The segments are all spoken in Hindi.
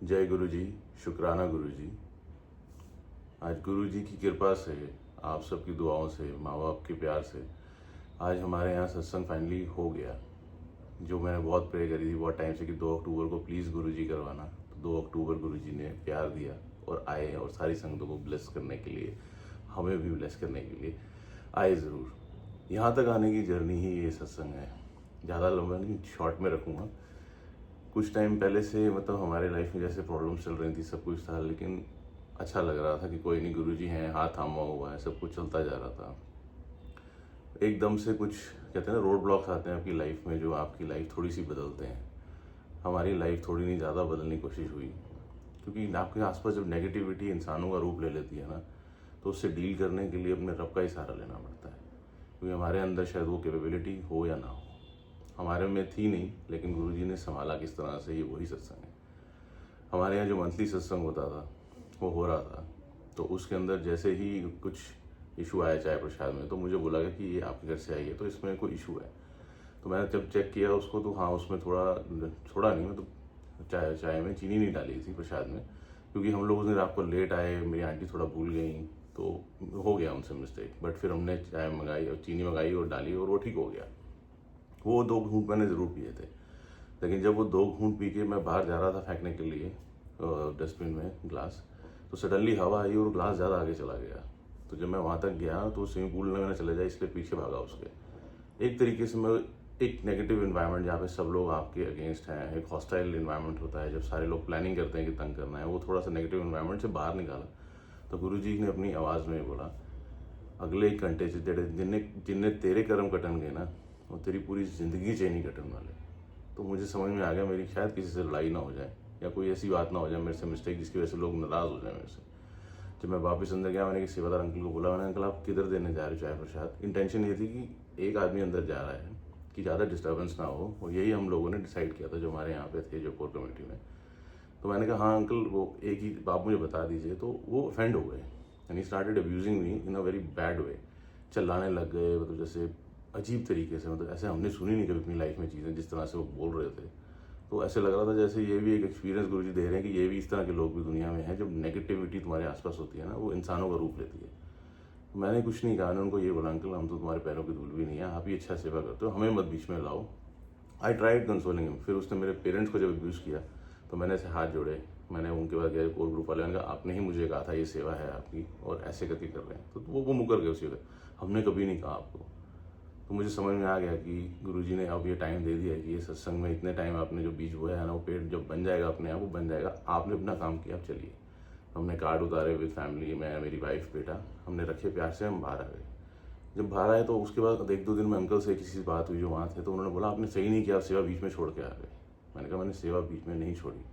जय गुरु जी, शुक्राना गुरु जी। आज गुरु जी की कृपा से, आप सबकी दुआओं से, माँ बाप के प्यार से आज हमारे यहाँ सत्संग फाइनली हो गया। जो मैंने बहुत प्रे करी थी बहुत टाइम से कि 2 अक्टूबर को प्लीज़ गुरु जी करवाना, तो 2 अक्टूबर गुरु जी ने प्यार दिया और आए और सारी संगतों को ब्लेस करने के लिए, हमें भी ब्लेस करने के लिए आए ज़रूर। यहाँ तक आने की जर्नी ही ये सत्संग है। ज़्यादा लंबा नहीं, शॉर्ट में रखूँगा। कुछ टाइम पहले से मतलब हमारे लाइफ में जैसे प्रॉब्लम चल रही थी, सब कुछ था, लेकिन अच्छा लग रहा था कि कोई नहीं, गुरुजी हैं, हाथ थामा हुआ है, सब कुछ चलता जा रहा था। एकदम से कुछ कहते हैं ना, रोड ब्लॉक्स आते हैं आपकी लाइफ में, जो आपकी लाइफ थोड़ी सी बदलते हैं। हमारी लाइफ थोड़ी नहीं ज़्यादा बदलने की कोशिश हुई, क्योंकि आपके आसपास जब नेगेटिविटी इंसानों का रूप ले लेती है ना, तो उससे डील करने के लिए अपने रब का ही सहारा लेना पड़ता है। क्योंकि हमारे अंदर शायद वो कैपेबिलिटी हो या ना हो, हमारे में थी नहीं, लेकिन गुरुजी ने संभाला किस तरह से, ये वही सत्संग है। हमारे यहाँ जो मंथली सत्संग होता था वो हो रहा था, तो उसके अंदर जैसे ही कुछ इशू आया चाय प्रसाद में, तो मुझे बोला गया कि ये आपके घर से आई है, तो इसमें कोई इशू है। तो मैंने जब चेक किया उसको, तो हाँ, उसमें थोड़ा नहीं, मतलब चाय में चीनी नहीं डाली थी प्रसाद में, क्योंकि हम लोग उस दिन रात को लेट आए, मेरी आंटी थोड़ा भूल गई, तो हो गया उनसे मिस्टेक। बट फिर हमने चाय मंगाई और चीनी मंगाई और डाली और वो ठीक हो गया। वो 2 घूंट मैंने ज़रूर पिए थे, लेकिन जब वो 2 घूंट पी के मैं बाहर जा रहा था फेंकने के लिए डस्टबिन में ग्लास, तो सडनली हवा आई और ग्लास ज़्यादा आगे चला गया। तो जब मैं वहाँ तक गया तो स्विमिंग पूल में ना चले जाए, इसलिए पीछे भागा उसके। एक तरीके से मैं एक नेगेटिव इन्वायरमेंट जहाँ पे सब लोग आपके अगेंस्ट हैं, एक हॉस्टाइल इन्वायरमेंट होता है, जब सारे लोग प्लानिंग करते हैं कि तंग करना है, वो थोड़ा सा नेगेटिव इन्वायरमेंट से बाहर निकाला। तो गुरुजी ने अपनी आवाज़ में बोला, अगले 1 घंटे से जिनने तेरे कर्म कटन गए ना, वो तेरी पूरी ज़िंदगी चैनी कटन वाले। तो मुझे समझ में आ गया, मेरी शायद किसी से लड़ाई ना हो जाए या कोई ऐसी बात ना हो जाए मेरे से मिस्टेक, जिसकी वजह से लोग नाराज़ हो जाए मेरे से। जब मैं वापस अंदर गया, मैंने सेवादार अंकल को बोला, मैंने अंकल आप किधर देने जा रहे हो चाय प्रसाद। इंटेंशन ये थी कि एक आदमी अंदर जा रहा है कि ज़्यादा डिस्टर्बेंस ना हो, और यही हम लोगों ने डिसाइड किया था जो हमारे यहाँ पे थे, जो कोर कमेटी में। तो मैंने कहा हाँ अंकल, वो एक ही आप मुझे बता दीजिए। तो वो ऑफेंड हो गए and he started abusing me in a very bad way. चिल्लाने लग गए, मतलब जैसे अजीब तरीके से, मतलब ऐसे हमने सुनी नहीं कभी अपनी लाइफ में चीज़ें, जिस तरह से वो बोल रहे थे। तो ऐसे लग रहा था जैसे ये भी एक एक्सपीरियंस गुरुजी दे रहे हैं कि ये भी इस तरह के लोग भी दुनिया में हैं, जब नेगेटिविटी तुम्हारे आसपास होती है ना, वो इंसानों का रूप लेती है। तो मैंने कुछ नहीं कहा, मैंने उनको ये बोला, अंकल हम तो तुम्हारे पैरों की धूल भी नहीं है, आप ही अच्छा सेवा करते हो, हमें मत बीच में लाओ। I tried consoling him. फिर उसने मेरे पेरेंट्स को जब अब्यूज़ किया, तो मैंने ऐसे हाथ जोड़े, मैंने उनके बाद गया कोर ग्रुप वाले, मैंने कहा आपने ही मुझे कहा था ये सेवा है आपकी, और ऐसे करके कर रहे हैं। तो वो मुकर गए उसी वक्त, हमने कभी नहीं कहा आपको। तो मुझे समझ में आ गया कि गुरुजी ने अब ये टाइम दे दिया कि ये सत्संग में इतने टाइम आपने जो बीज बोया है ना, वो पेड़ जब बन जाएगा अपने आप, वो बन जाएगा। आपने अपना काम किया, अब चलिए। हमने कार्ड उतारे विद फैमिली, मैं, मेरी वाइफ, बेटा, हमने रखे प्यार से, हम बाहर आ गए। जब बाहर आए तो उसके बाद 1-2 दिन में अंकल से किसी से बात हुई जो वहाँ थे, तो उन्होंने बोला आपने सही नहीं किया, आप सेवा बीच में छोड़ के आ गए। मैंने कहा मैंने सेवा बीच में नहीं छोड़ी,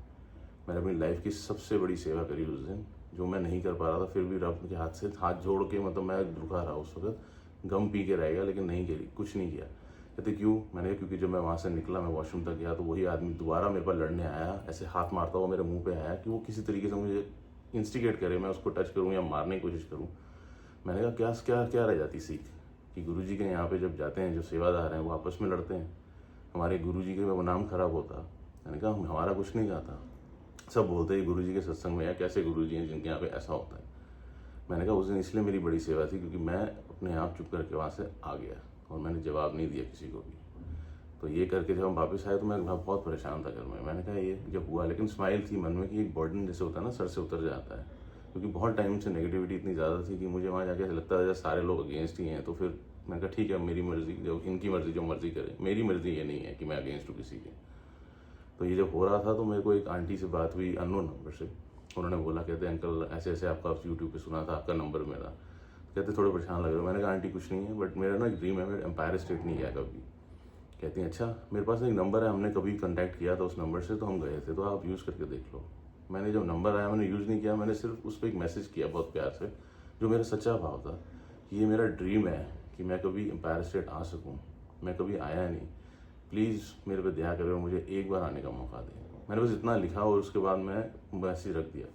मैंने अपनी लाइफ की सबसे बड़ी सेवा करी उस दिन, जो मैं नहीं कर पा रहा था, फिर भी रब के हाथ से हाथ जोड़ के, मतलब मैं रुका रहा उस वक्त, गम पी के रह गया, लेकिन नहीं करी, कुछ नहीं किया। कहते क्यों? मैंने कहा क्योंकि जब मैं वहाँ से निकला, मैं वॉशरूम तक गया, तो वही आदमी दोबारा मेरे पास लड़ने आया, ऐसे हाथ मारता हुआ मेरे मुंह पे आया कि वो किसी तरीके से मुझे इंस्टिगेट करे, मैं उसको टच करूँ या मारने की कोशिश करूँ। मैंने कहा क्या क्या क्या रह जाती सीख कि गुरुजी के यहाँ पे जब जाते हैं, जो सेवादार हैं वो आपस में लड़ते हैं, हमारे गुरुजी के नाम खराब होता। मैंने कहा हमारा कुछ नहीं जाता, सब बोलते हैं गुरुजी के सत्संग में या कैसे गुरुजी हैं जिनके यहाँ पे ऐसा होता है। मैंने कहा उस दिन इसलिए मेरी बड़ी सेवा थी क्योंकि मैं अपने आप चुप करके वहाँ से आ गया और मैंने जवाब नहीं दिया किसी को भी। तो ये करके जब हम वापस आए तो मैं बहुत परेशान था घर में। मैंने कहा ये जब हुआ, लेकिन स्माइल थी मन में कि एक बर्डन जैसे होता है ना, सर से उतर जाता है, क्योंकि बहुत टाइम से नेगेटिविटी इतनी ज़्यादा थी कि मुझे वहाँ जाके लगता था जैसे सारे लोग अगेंस्ट ही हैं। तो फिर मैंने कहा ठीक है, मेरी मर्जी, जो इनकी मर्जी जो मर्जी करे, मेरी मर्जी ये नहीं है कि मैं अगेंस्ट हूँ किसी के। तो ये जब हो रहा था तो मेरे को एक आंटी से बात हुई अननोन नंबर से, उन्होंने बोला, कहते अंकल ऐसे ऐसे आपका यूट्यूब पे सुना था, आपका नंबर मेरा, कहते थोड़े परेशान लग रहे हो। मैंने कहा आंटी कुछ नहीं है, बट मेरा ना एक ड्रीम है, मेरा एम्पायर स्टेट नहीं गया कभी। कहती हैं अच्छा, मेरे पास एक नंबर है, हमने कभी कांटेक्ट किया था उस नंबर से, तो हम गए थे, तो आप यूज़ करके देख लो। मैंने जब नंबर आया मैंने यूज़ नहीं किया, मैंने सिर्फ उस पर एक मैसेज किया बहुत प्यार से, जो मेरा सच्चा भाव था कि ये मेरा ड्रीम है कि मैं कभी एम्पायर स्टेट आ सकूँ, मैं कभी आया नहीं, प्लीज़ मेरे पे दया करें, मुझे एक बार आने का मौका दें। मैंने बस इतना लिखा और उसके बाद मैं मैसेज रख दिया।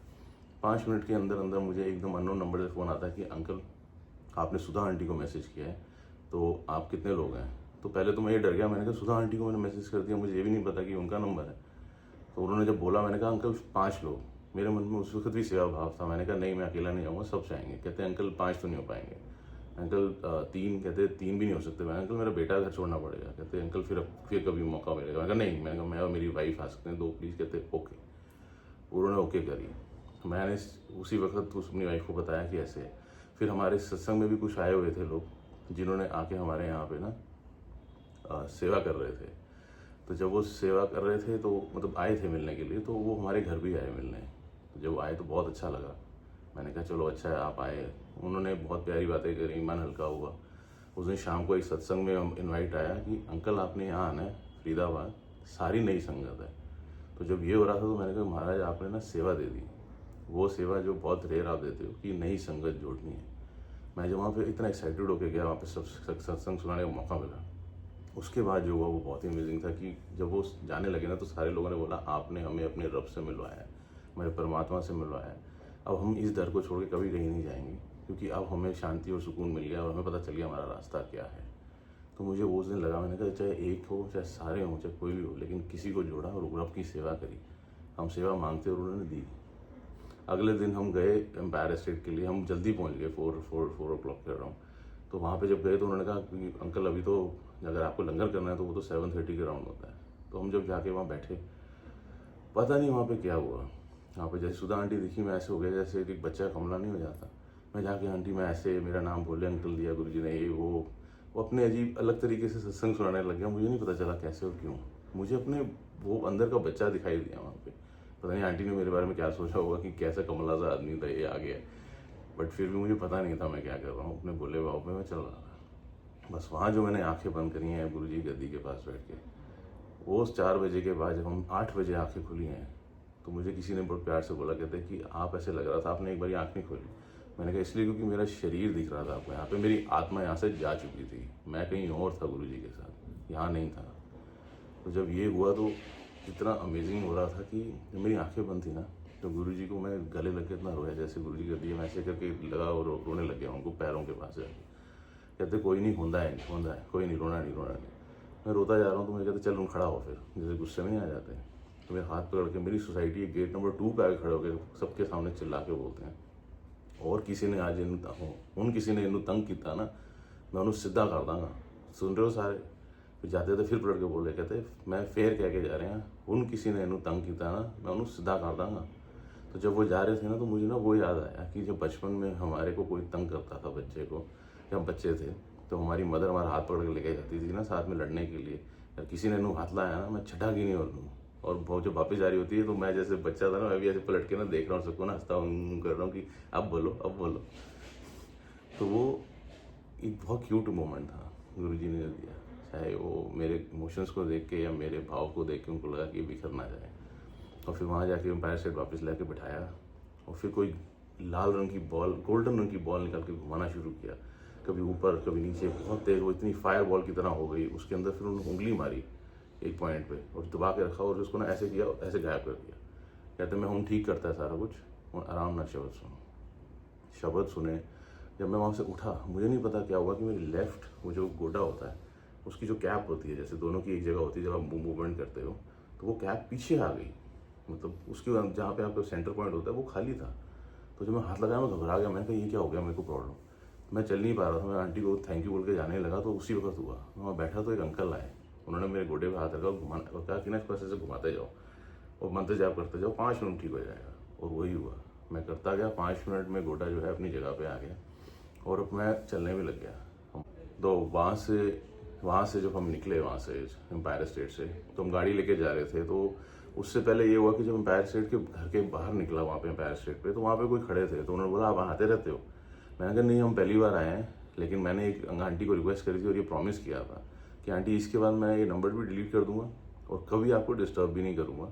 5 मिनट के अंदर अंदर मुझे एकदम अननोन नंबर से फ़ोन आता है कि अंकल आपने सुधा आंटी को मैसेज किया है, तो आप कितने लोग हैं? तो पहले तो मैं ये डर गया, मैंने कहा सुधा आंटी को मैंने मैसेज कर दिया, मुझे ये भी नहीं पता कि उनका नंबर है। तो उन्होंने जब बोला, मैंने कहा अंकल 5 लोग। मेरे मन में उस वक्त भी सेवा भाव था। मैंने कहा नहीं, मैं अकेला नहीं जाऊँगा, सब जाएंगे। कहते हैं अंकल 5 तो नहीं हो पाएंगे। अंकल 3, कहते 3 भी नहीं हो सकते। मैं अंकल मेरा बेटा घर छोड़ना पड़ेगा। कहते अंकल फिर कभी मौका मिलेगा। मैं कहा नहीं, मैंने कहा मैं और मेरी वाइफ आ सकते हैं 2 प्लीज़। कहते ओके। उन्होंने ओके करी। मैंने उसी वक्त अपनी वाइफ को बताया कि ऐसे है। फिर हमारे सत्संग में भी कुछ आए हुए थे लोग जिन्होंने आके हमारे यहाँ पे ना सेवा कर रहे थे। तो जब वो सेवा कर रहे थे तो मतलब आए थे मिलने के लिए, तो वो हमारे घर भी आए मिलने। तो जब आए तो बहुत अच्छा लगा। मैंने कहा चलो अच्छा है आप आए। उन्होंने बहुत प्यारी बातें करी, मन हल्का हुआ। उस दिन शाम को एक सत्संग में हम इनवाइट आया कि अंकल आपने यहाँ आना है फरीदाबाद, सारी नई संगत है। तो जब ये हो रहा था तो मैंने कहा महाराज आपने ना सेवा दे दी, वो सेवा जो बहुत रेयर आप देते हो कि नई संगत जोड़नी है। मैं जब वहाँ पे इतना एक्साइटेड होकर गया, वहाँ पे सब सत्संग सुनाने का मौका मिला। उसके बाद जो हुआ वो बहुत ही अमेजिंग था कि जब वो जाने लगे ना तो सारे लोगों ने बोला आपने हमें अपने रब से मिलवाया है, मेरे परमात्मा से मिलवाया है। अब हम इस डर को छोड़ के कभी कहीं नहीं जाएंगे, क्योंकि अब हमें शांति और सुकून मिल गया और हमें पता चल गया हमारा रास्ता क्या है। तो मुझे वो उस दिन लगा, मैंने कहा चाहे एक हो चाहे सारे हों चाहे कोई भी हो, लेकिन किसी को जोड़ा और रब की सेवा करी। हम सेवा मांगते और उन्होंने दी। अगले दिन हम गए एम्पायर स्टेट के लिए। हम जल्दी पहुंच गए, 4 o'clock के अराउंड। तो वहाँ पे जब गए तो उन्होंने कहा कि अंकल अभी तो अगर आपको लंगर करना है तो वो तो 7:30 के राउंड होता है। तो हम जब जाके वहाँ बैठे, पता नहीं वहाँ पे क्या हुआ। वहाँ पे जैसे सुधा आंटी दिखी, मैं ऐसे हो गया जैसे एक बच्चा कमला नहीं हो जाता। मैं जाके आंटी मैं ऐसे, मेरा नाम बोले, अंकल दिया गुरुजी ने, ये वो अपने अजीब अलग तरीके से सत्संग सुनाने लग गया। मुझे नहीं पता चला कैसे और क्यों। मुझे अपने वो अंदर का बच्चा दिखाई दिया वहाँ पे। पता नहीं आंटी ने मेरे बारे में क्या सोचा होगा कि कैसा कमला सा आदमी था ये, आ गया। बट फिर भी मुझे पता नहीं था मैं क्या कर रहा हूँ। अपने बोले भाव में मैं चल रहा था। बस वहाँ जो मैंने आंखें बंद करी हैं गुरुजी गद्दी के पास बैठ के, वो 4 बजे के बाद जब हम 8 बजे आंखें खुली हैं तो मुझे किसी ने बहुत प्यार से बोला, कहते कि आप ऐसे लग रहा था आपने एक बार आँख नहीं खोली। मैंने कहा इसलिए क्योंकि मेरा शरीर दिख रहा था आपको यहाँ पे, मेरी आत्मा यहाँ से जा चुकी थी। मैं कहीं और था गुरुजी के साथ, यहाँ नहीं था। तो जब ये हुआ तो इतना अमेजिंग हो रहा था कि जब मेरी आंखें बंद थी ना तो गुरुजी को मैं गले लग के इतना रोया, जैसे गुरुजी कर दिया मैं ऐसे करके लगा और रोने लग गया उनको पैरों के पास जाके। कहते कोई नहीं, होंदा है कोई नहीं, रोना नहीं। मैं रोता जा रहा हूँ तो मुझे कहते चल तुम खड़ा हो। फिर जैसे गुस्से में नहीं आ जाते तो मेरे हाथ पकड़ के मेरी सोसाइटी के गेट नंबर 2 पे आके खड़े होकर सबके सामने चिल्ला के बोलते हैं, और किसी ने आज उन किसी ने इन्हू तंग किया ना मैं उन्हें सीधा कर दांगा। सुन रहे हो सारे? फिर जाते थे फिर पलट के बोले, कहते मैं फेर कह के जा रहे हैं, उन किसी ने इन्हू तंग किया ना मैं उन्हें सीधा कर दांगा। तो जब वो जा रहे थे ना तो मुझे ना वो याद आया कि जब बचपन में हमारे को कोई तंग करता था बच्चे को, जब बच्चे थे तो हमारी मदर हमारा हाथ पकड़ के लेके जाती थी ना साथ में लड़ने के लिए। यार किसी ने इन्हू हाथ लाया ना मैं छठा की नहीं बोल दूँ। और वो जब वापस जा रही होती है तो मैं जैसे बच्चा था ना मैं भी ऐसे पलट के ना देख रहा हूँ सबको ना, हंसता हूँ कर रहा हूँ कि अब बोलो। तो वो एक बहुत क्यूट मोमेंट था गुरुजी ने दिया। चाहे वो मेरे इमोशंस को देख के या मेरे भाव को देख के उनको लगा कि बिखर ना जाए। और फिर वहाँ जाके एम्पायर स्टेट वापस लेके बिठाया और फिर कोई लाल रंग की बॉल, गोल्डन रंग की बॉल निकाल के घुमाना शुरू किया, कभी ऊपर कभी नीचे, बहुत तेज। वो इतनी फायर बॉल की तरह हो गई। उसके अंदर फिर उन्होंने उंगली मारी एक पॉइंट पे और दबा के रखा और उसको ना ऐसे किया, ऐसे गायब कर दिया। कहते मैं हम ठीक करता है सारा कुछ, आराम ना शब्द सुने। जब मैं वहाँ से उठा मुझे नहीं पता क्या हुआ कि मेरी लेफ्ट वो जो गोडा होता है उसकी जो कैप होती है, जैसे दोनों की एक जगह होती है जब आप मूवमेंट करते हो, तो वो कैप पीछे आ गई। मतलब उसकी जहाँ पे आपका सेंटर पॉइंट होता है वो खाली था। तो जब मैं हाथ लगाया मैं घबरा गया। मैंने कहा ये क्या हो गया मेरे को प्रॉब्लम। मैं चल नहीं पा रहा था। मैं आंटी को थैंक यू बोल के जाने लगा तो उसी वक्त हुआ। मैं वहाँ बैठा तो एक अंकल आए, उन्होंने मेरे गोडे पे हाथ रखा घुमाना और कहा कि ना इसको ऐसे घुमाते जाओ और मंत्र जाप करते जाओ, 5 मिनट ठीक हो जाएगा। और वही हुआ। मैं करता गया, 5 मिनट में गोडा जो है अपनी जगह पे आ गया और अब मैं चलने भी लग गया। तो वहाँ से जब हम निकले वहाँ से एम्पायर स्टेट से तो हम गाड़ी लेके जा रहे थे। तो उससे पहले ये हुआ कि जब एम्पायर स्टेट के घर के बाहर निकला वहाँ पे एम्पायर स्टेट पे, तो वहाँ पे कोई खड़े थे। तो उन्होंने बोला आप आते रहते हो? मैंने कहा नहीं हम पहली बार आए हैं, लेकिन मैंने एक आंटी को रिक्वेस्ट करी थी और ये प्रॉमिस किया था कि आंटी इसके बाद मैं ये नंबर भी डिलीट कर दूंगा और कभी आपको डिस्टर्ब भी नहीं करूँगा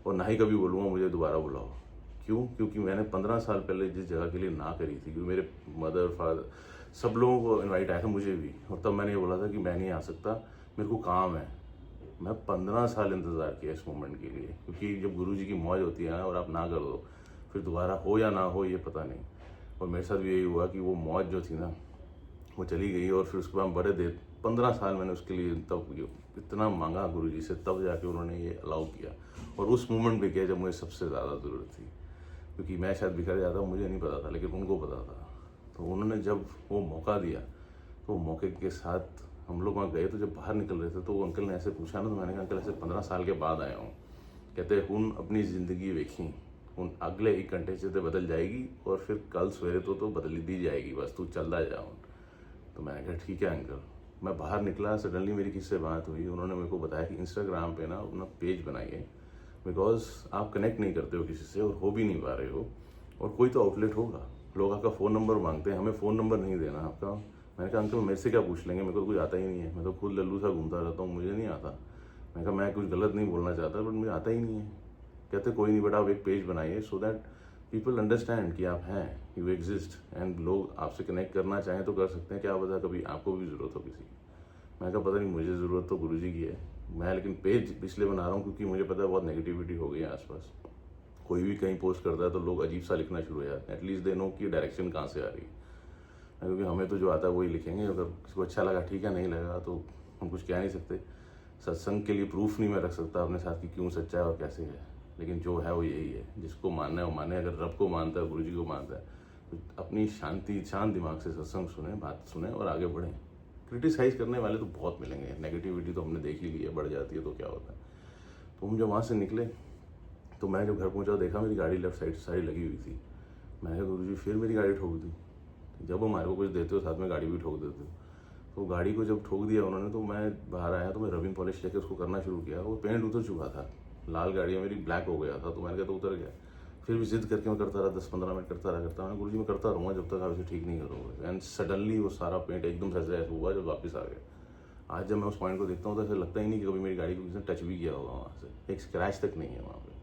और ना ही कभी बोलूँगा मुझे दोबारा बुलाओ। क्यों? क्योंकि मैंने 15 साल पहले जिस जगह के लिए ना करी थी, क्योंकि मेरे मदर फादर सब लोगों को इनवाइट आया था, मुझे भी, और तब मैंने ये बोला था कि मैं नहीं आ सकता, मेरे को काम है। मैं 15 साल इंतज़ार किया इस मोमेंट के लिए, क्योंकि जब गुरुजी की मौज होती है ना और आप ना कर दो फिर दोबारा हो या ना हो ये पता नहीं। और मेरे साथ भी यही हुआ कि वो मौज जो थी ना वो चली गई और फिर उसके बाद बड़े देर 15 साल मैंने उसके लिए तब इतना मांगा गुरुजी से, तब जाके उन्होंने ये अलाउ किया। और उस मोमेंट पे किया जब मुझे सबसे ज़्यादा ज़रूरत थी, क्योंकि मैं शायद बिखर जाता, मुझे नहीं पता था, लेकिन उनको पता था। तो उन्होंने जब वो मौका दिया, तो मौके के साथ हम लोग वहाँ गए। तो जब बाहर निकल रहे थे तो वो अंकल ने ऐसे पूछा ना, तो मैंने कहा अंकल ऐसे 15 साल के बाद आया हूँ। कहते हुन अपनी ज़िंदगी वेखी, हुन अगले 1 घंटे से तो बदल जाएगी, और फिर कल सवेरे तो बदल दी जाएगी, बस तू चलता जाओ। तो मैंने कहा ठीक है अंकल। मैं बाहर निकला, सडनली मेरी किसी से बात हुई, उन्होंने मेरे को बताया कि इंस्टाग्राम पे ना अपना पेज बनाइए, बिकॉज आप कनेक्ट नहीं करते हो किसी से और हो भी नहीं पा रहे हो, और कोई तो आउटलेट होगा। लोग आपका फ़ोन नंबर मांगते हैं, हमें फ़ोन नंबर नहीं देना आपका। मैंने कहा अंकल मेरे से क्या पूछ लेंगे, मेरे को तो कुछ आता ही नहीं है, मैं तो खुद लल्लू सा घूमता रहता हूँ, मुझे नहीं आता। मैंने कहा मैं कुछ गलत नहीं बोलना चाहता, बट मुझे आता ही नहीं है। कहते कोई नहीं बेटा, आप एक पेज बनाइए सो दैट पीपल अंडरस्टैंड कि आप हैं, यू एग्जिस्ट, एंड लोग आपसे कनेक्ट करना चाहें तो कर सकते हैं, क्या पता कभी आपको भी ज़रूरत हो किसी की। मैंने कहा पता नहीं, मुझे ज़रूरत तो गुरुजी की है। मैं लेकिन पेज इसलिए बना रहा हूँ क्योंकि मुझे पता है बहुत नेगेटिविटी हो गई है आसपास। कोई भी कहीं पोस्ट करता है तो लोग अजीब सा लिखना शुरू हो जाते हैं, एटलीस्ट दे नो कि डायरेक्शन कहाँ से आ रही है। क्योंकि हमें तो जो आता है वही लिखेंगे, अगर किसी को अच्छा लगा ठीक है, नहीं लगा तो हम कुछ कह नहीं सकते। सत्संग के लिए प्रूफ नहीं मैं रख सकता अपने साथ कि क्यों सच्चा है और कैसे है, लेकिन जो है वो यही है। जिसको मानना है वो माने, अगर रब को मानता है, गुरुजी को मानता है, तो अपनी शांत दिमाग से सत्संग सुने, बात सुने और आगे बढ़ें। क्रिटिसाइज़ करने वाले तो बहुत मिलेंगे, नेगेटिविटी तो हमने देख ही ली है, बढ़ जाती है तो क्या होता है। तो हम जब वहाँ से निकले तो मैं जब घर पहुँचा देखा मेरी गाड़ी लेफ्ट साइड साइड लगी हुई थी। मैंने कहा गुरुजी फिर मेरी गाड़ी ठोक दी। जब वो हमारे को कुछ देते हो साथ में गाड़ी भी ठोक देते हो। तो गाड़ी को जब ठोक दिया उन्होंने, तो मैं बाहर आया तो मैं रबिंग पॉलिश लेके उसको करना शुरू किया। वो पेंट उतर चुका था, लाल गाड़ी है मेरी, ब्लैक हो गया था। तो मैंने कहा तो उतर गया। फिर भी जिद करके मैं करता रहा, 10-15 मिनट करता रहा। मैंने गुरुजी मैं करता रहूँगा जब तक आप इसे ठीक नहीं करोगे। एंड सडनली वो सारा पेंट एकदम से ऐसा हुआ जब वापस आ गया। आज जब मैं उस पॉइंट को देखता हूँ तो ऐसा लगता ही नहीं कि कभी मेरी गाड़ी को किसी ने टच भी किया होगा वहाँ से, एक स्क्रैच तक नहीं है वहाँ पे।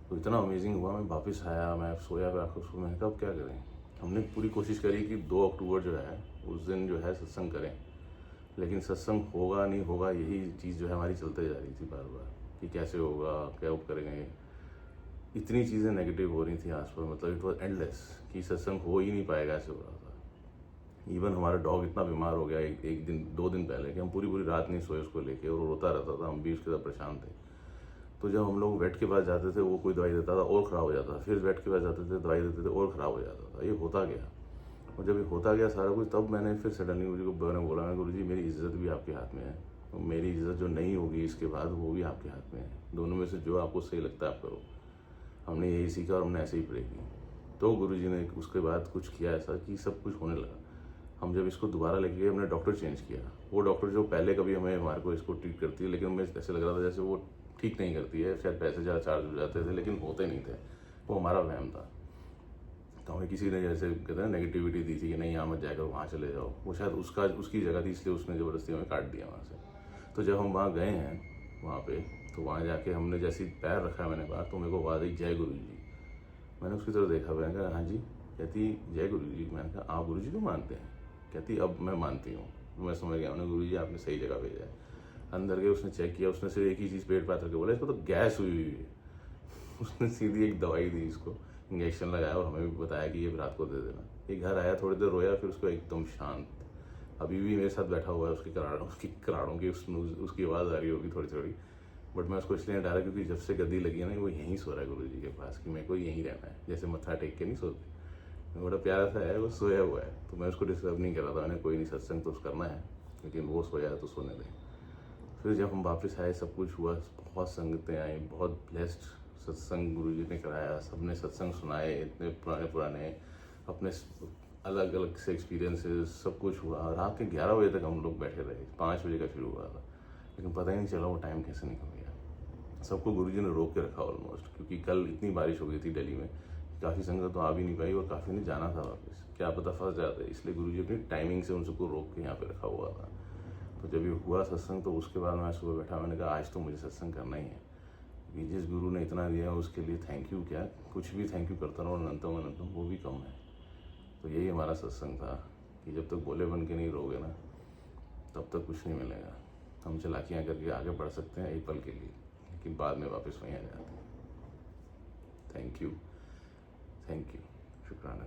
तो इतना अमेजिंग हुआ। मैं वापस आया, मैं सोया पे आकर उसको, मैंने कहा अब क्या करें। हमने पूरी कोशिश करी कि 2 अक्टूबर जो है उस दिन जो है सत्संग करें, लेकिन सत्संग होगा नहीं होगा यही चीज़ जो है हमारी चलते जा रही थी बार बार, कि कैसे होगा, क्या करेंगे। इतनी चीज़ें नेगेटिव हो रही थी आसपास, मतलब इट वॉज एंडलेस, कि सत्संग हो ही नहीं पाएगा, ऐसे हो रहा था। इवन हमारा डॉग इतना बीमार हो गया एक दिन 2 दिन पहले कि हम पूरी रात नहीं सोए उसको लेके, और रोता रहता था, हम भी उसके साथ परेशान थे। तो जब हम लोग वेट के पास जाते थे वो कोई दवाई देता था और ख़राब हो जाता था, फिर वेट के पास जाते थे दवाई देते थे और ख़राब हो जाता था। ये होता गया, और जब ये होता गया सारा कुछ, तब मैंने फिर सडनली गुरुजी को मैंने बोला, मैं गुरुजी मेरी इज़्ज़त भी आपके हाथ में है, और मेरी इज़्ज़त जो नहीं होगी इसके बाद वो भी आपके हाथ में है। दोनों में से जो आपको सही लगता है आप करो। हमने यही सीखा और हमने ऐसे ही प्रे की। तो गुरुजी ने उसके बाद कुछ किया ऐसा कि सब कुछ होने लगा। हम जब इसको दोबारा लेके गए, हमने डॉक्टर चेंज किया। वो डॉक्टर जो पहले कभी हमारे को इसको ट्रीट करती है, लेकिन मुझे ऐसे लग रहा था जैसे वो ठीक नहीं करती है, शायद पैसे ज़्यादा चार्ज हो जाते थे, लेकिन होते नहीं थे, वो हमारा वहम था। तो हमें किसी ने जैसे कहते हैं नेगेटिविटी दी थी कि नहीं यहाँ मत जाकर वहाँ चले जाओ, वो शायद उसकी जगह थी, इसलिए उसने ज़बरदस्ती हमें काट दिया वहाँ से। तो जब हम वहाँ गए हैं वहाँ पे, तो वहाँ जाके हमने जैसे पैर रखा मैंने बाहर, तो मेरे को आवाज़ आई जय गुरु जी। मैंने उसकी तरफ देखा, मैंने कहा हाँ जी। कहती जय गुरु जी। मैंने कहा आप गुरु जी को मानते हैं? कहती अब मैं मानती हूँ। मैं समझ गया, मैंने गुरु जी आपने सही जगह भेजा है। अंदर गए, उसने चेक किया, उसने सिर्फ एक ही चीज़ पेट पे हाथ रख के बोला इसको तो गैस हुई है। उसने सीधी एक दवाई दी, इसको इंजेक्शन लगाया, और हमें भी बताया कि ये रात को दे देना। ये घर आया, थोड़ी देर रोया, फिर उसको एकदम शांत, अभी भी मेरे साथ बैठा हुआ है, उसकी कराड़ों की उसकी आवाज़ आ रही होगी थोड़ी थोड़ी, बट मैं उसको इसलिए नहीं डाला क्योंकि जब से गद्दी लगी है ना, वो यहीं सो रहा है गुरु जी के पास, कि मेरे को यहीं रहना है, जैसे मत्था टेक के नहीं सोते। बड़ा प्यारा सा है, वो सोया हुआ है, तो मैं उसको डिस्टर्ब नहीं कर रहा था। मैंने कोई नहीं, सत्संग तो करना है, लेकिन वो सोया है तो सोने दें। फिर जब हम वापस आए, सब कुछ हुआ, बहुत संगतें आई, बहुत ब्लेस्ड सत्संग गुरुजी ने कराया, सबने सत्संग सुनाए, इतने पुराने अपने अलग अलग से एक्सपीरियंसेस, सब कुछ हुआ। रात के 11 बजे तक हम लोग बैठे रहे, 5 बजे का शुरू हुआ था, लेकिन पता ही नहीं चला वो टाइम कैसे निकल गया। सबको गुरुजी ने रोक के रखा ऑलमोस्ट, क्योंकि कल इतनी बारिश हो गई थी दिल्ली में, काफ़ी संगत तो आ भी नहीं पाई, और काफ़ी ने जाना था वापस, क्या पता फंस जाते, इसलिए गुरुजी अपनी टाइमिंग से उन सबको रोक के यहाँ पे रखा हुआ था। तो जब ये हुआ सत्संग, तो उसके बाद मैं सुबह बैठा, मैंने कहा आज तो मुझे सत्संग करना ही है, कि जिस गुरु ने इतना दिया उसके लिए थैंक यू, क्या कुछ भी थैंक यू करता रहो, अनंतम अनंतम, वो भी कम है। तो यही हमारा सत्संग था, कि जब तक भोले बन के नहीं रहोगे ना, तब तक कुछ नहीं मिलेगा। हम चालाकियाँ करके आगे बढ़ सकते हैं एक पल के लिए, लेकिन बाद में वापस वहीं आ जाते हैं। थैंक यू, शुक्राना।